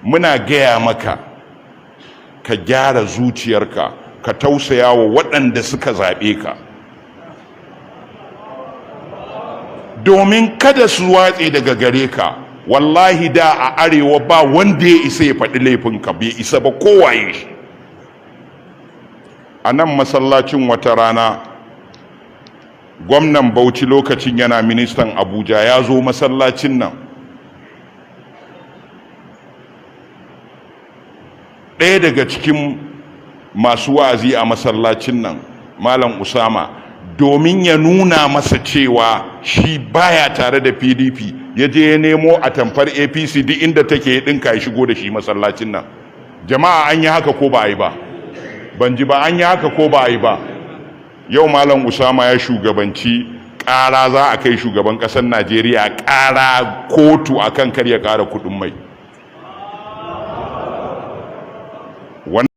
muna gaya maka ka gyara zuciyarka, ka tausaya wa waɗanda suka zaɓe ka, domin kada su watse daga gare ka. Wallahi da a arewa ba wanda ya isa ya faɗi laifinka, bai isa ba kowaye shi. A nan masallacin wata rana gwamnan Bauchi lokacin yana ministan Abuja ya zo masallacin nan, ɗaya daga cikin masu wa'azi a masallacin nan, Malam Usama, domin ya nuna masa cewa shi baya tare da PDP, ya je ya nemo atamfar APC duk inda take ɗinka ya shigo da shi masallacin nan. Jama'a an yi haka ko ba a yi ba? Ban ji ba, an yi haka ko ba a yi ba? Yau Malam Usama ya shugabanci ƙara, za a kai shugaban ƙasar Najeriya ƙara kotu akan kar ya ƙara kuɗin mai.